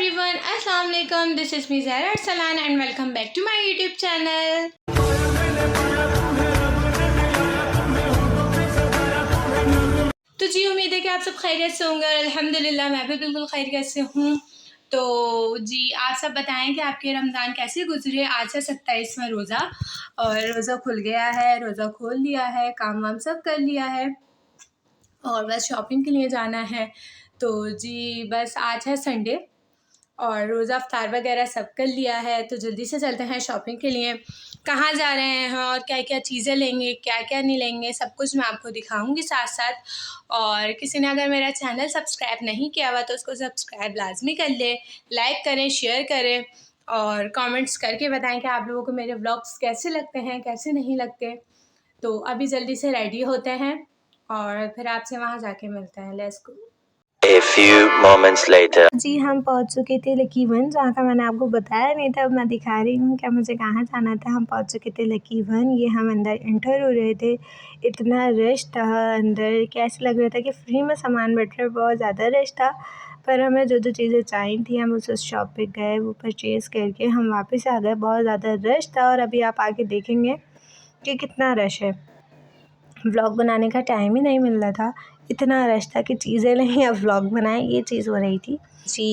everyone, Assalamu alaikum. This is me Zahra Arsalan and welcome back to my YouTube channel. तो जी उम्मीद है कि आप सब खैरियत से होंगे और अल्हम्दुलिल्लाह मैं भी बिल्कुल खैरियत से हूँ। तो जी आप सब बताएं कि आपके रमज़ान कैसे गुजरे। आज है 27वां रोज़ा और रोज़ा खुल गया है, रोज़ा खोल लिया है, काम वाम सब कर लिया है और बस शॉपिंग के लिए जाना है। तो जी बस आज है संडे और रोज़ा अफ्तार वगैरह सब कर लिया है, तो जल्दी से चलते हैं शॉपिंग के लिए। कहाँ जा रहे हैं और क्या क्या चीज़ें लेंगे, क्या क्या नहीं लेंगे, सब कुछ मैं आपको दिखाऊंगी साथ साथ। और किसी ने अगर मेरा चैनल सब्सक्राइब नहीं किया हुआ तो उसको सब्सक्राइब लाजमी कर ले, लाइक करें, शेयर करें और कमेंट्स करके बताएं कि आप लोगों को मेरे व्लॉग्स कैसे लगते हैं, कैसे नहीं लगते। तो अभी जल्दी से रेडी होते हैं और फिर आपसे वहाँ जाके मिलते हैं। Let's go. A few moments later. जी हम पहुंच चुके थे लकी वन, जहाँ का मैंने आपको बताया नहीं था। अब मैं दिखा रही हूँ क्या मुझे कहाँ जाना था। हम पहुंच चुके थे लकी वन। ये हम अंदर एंटर हो रहे थे, इतना रश था अंदर कि ऐसा लग रहा था कि फ्री में सामान बैठ रहा है, बहुत ज़्यादा रश था। पर हमें जो जो चीज़ें चाहिए थी हम उस शॉप पे गए, वो परचेज़ करके हम वापस आ गए। बहुत ज़्यादा रश था और अभी आप आके देखेंगे कि कितना रश है। व्लॉग बनाने का टाइम ही नहीं मिल रहा था, इतना रश था कि चीज़ें नहीं अब व्लॉग बनाए, ये चीज़ हो रही थी जी।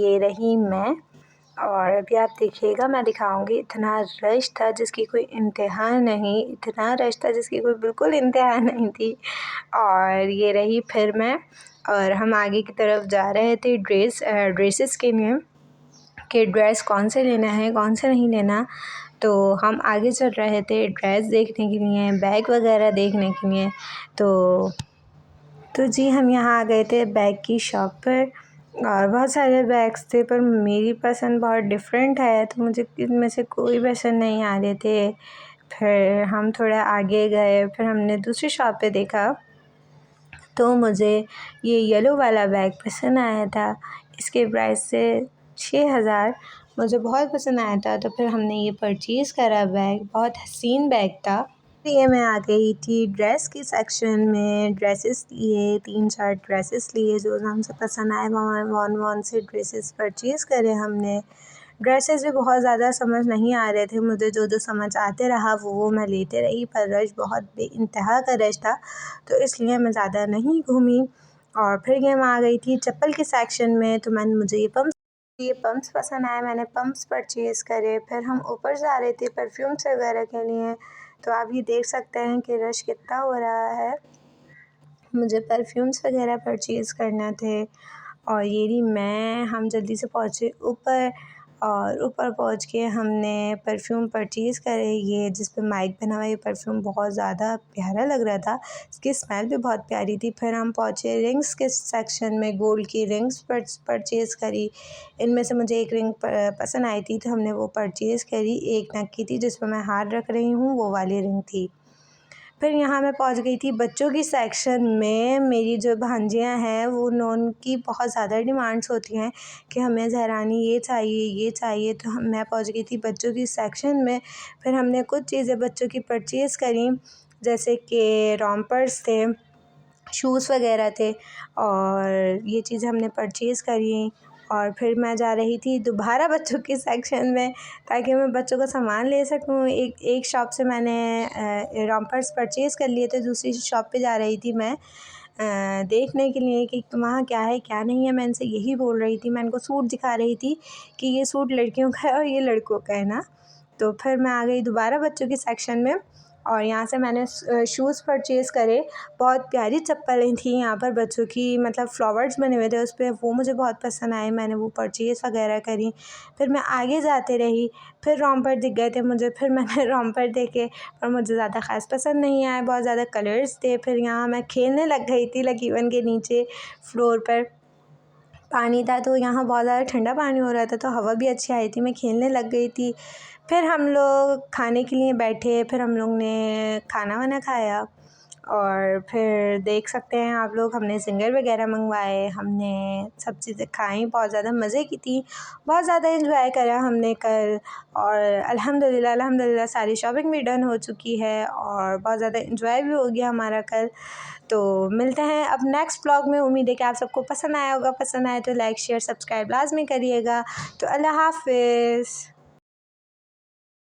ये रही मैं और अभी आप देखिएगा, मैं दिखाऊंगी। इतना रश था जिसकी कोई इंतहा नहीं, इतना रश था जिसकी कोई बिल्कुल इंतहा नहीं थी। और ये रही फिर मैं, और हम आगे की तरफ जा रहे थे ड्रेसेस के लिए कि ड्रेस कौन से लेना है, कौन से नहीं लेना। तो हम आगे चल रहे थे ड्रेस देखने के लिए, बैग वगैरह देखने के लिए। तो जी हम यहाँ आ गए थे बैग की शॉप पर और बहुत सारे बैग्स थे, पर मेरी पसंद बहुत डिफरेंट है तो मुझे इनमें से कोई पसंद नहीं आ रहे थे। फिर हम थोड़ा आगे गए, फिर हमने दूसरी शॉप पे देखा तो मुझे ये येलो वाला बैग पसंद आया था। इसके प्राइस से 6000 मुझे बहुत पसंद आया था, तो फिर हमने ये परचेज़ करा बैग। बहुत हसीन बैग था। ये मैं आ गई थी ड्रेस की सेक्शन में, ड्रेसेस लिए, 3-4 ड्रेसेस लिए जो हमसे पसंद आए। वन से ड्रेसेस परचेज़ करे हमने। ड्रेसेस भी बहुत ज़्यादा समझ नहीं आ रहे थे मुझे, जो समझ आते रहा वो मैं लेते रही, पर रश बहुत बेइंतहा का रश था तो इसलिए मैं ज़्यादा नहीं घूमी। और फिर ये मैं आ गई थी चप्पल के सेक्शन में, तो मुझे ये पम्प्स पसंद आए, मैंने पम्प्स परचेज़ करे। फिर हम ऊपर जा रहे थे परफ्यूम्स वगैरह के लिए, तो आप ये देख सकते हैं कि रश कितना हो रहा है। मुझे परफ्यूम्स वगैरह परचेज़ करना थे और ये रही मैं। हम जल्दी से पहुँचे ऊपर और ऊपर पहुँच के हमने परफ्यूम परचेज़ करे। ये जिस पे माइक बना हुआ है, ये परफ्यूम बहुत ज़्यादा प्यारा लग रहा था, इसकी स्मेल भी बहुत प्यारी थी। फिर हम पहुँचे रिंग्स के सेक्शन में, गोल्ड की रिंग्स परचेज़ करी। इनमें से मुझे एक रिंग पसंद आई थी तो हमने वो परचेज़ करी। 1 नग की थी, जिस पर मैं हार रख रही हूँ, वो वाली रिंग थी। फिर यहाँ मैं पहुँच गई थी बच्चों की सेक्शन में। मेरी जो भांजियाँ हैं वो उनकी बहुत ज़्यादा डिमांड्स होती हैं कि हमें ज़हरानी ये चाहिए, ये चाहिए, तो मैं पहुँच गई थी बच्चों की सेक्शन में। फिर हमने कुछ चीज़ें बच्चों की परचेज़ करी, जैसे कि रॉम्पर्स थे, शूज़ वगैरह थे और ये चीज़ें हमने परचेज़ करी। और फिर मैं जा रही थी दोबारा बच्चों के सेक्शन में ताकि मैं बच्चों का सामान ले सकूं। एक शॉप से मैंने रॉम्पर्स परचेज़ कर लिए थे, दूसरी शॉप पे जा रही थी मैं देखने के लिए कि वहाँ क्या है क्या नहीं है। मैं इनसे यही बोल रही थी, मैं इनको सूट दिखा रही थी कि ये सूट लड़कियों का है और ये लड़कों का है ना। तो फिर मैं आ गई दोबारा बच्चों के सेक्शन में और यहाँ से मैंने शूज़ परचेज़ करे। बहुत प्यारी चप्पलें थी यहाँ पर बच्चों की, मतलब फ्लावर्स बने हुए थे उस पर, वो मुझे बहुत पसंद आए, मैंने वो परचेज़ वगैरह करी। फिर मैं आगे जाते रही, फिर रॉम्पर दिख गए थे मुझे, फिर मैंने रॉम्पर देखे पर मुझे ज़्यादा ख़ास पसंद नहीं आए, बहुत ज़्यादा कलर्स थे। फिर यहाँ मैं खेलने लग गई थी लकी वन के नीचे फ्लोर पर पानी था, तो यहाँ बहुत ज़्यादा ठंडा पानी हो रहा था तो हवा भी अच्छी आई थी, मैं खेलने लग गई थी। फिर हम लोग खाने के लिए बैठे, फिर हम लोग ने खाना वाना खाया और फिर देख सकते हैं आप लोग, हमने सिंगर वगैरह मंगवाए, हमने सब चीज़ें खाई, बहुत ज़्यादा मज़े की थी, बहुत ज़्यादा एंजॉय करा हमने कल। और अल्हम्दुलिल्लाह सारी शॉपिंग भी डन हो चुकी है और बहुत ज़्यादा एंजॉय भी हो गया हमारा कल। तो मिलते हैं अब नेक्स्ट ब्लॉग में। उम्मीद है कि आप सबको पसंद आया होगा। पसंद आए तो लाइक शेयर सब्सक्राइब लाजमी करिएगा। तो अल्लाह हाफ़िज़।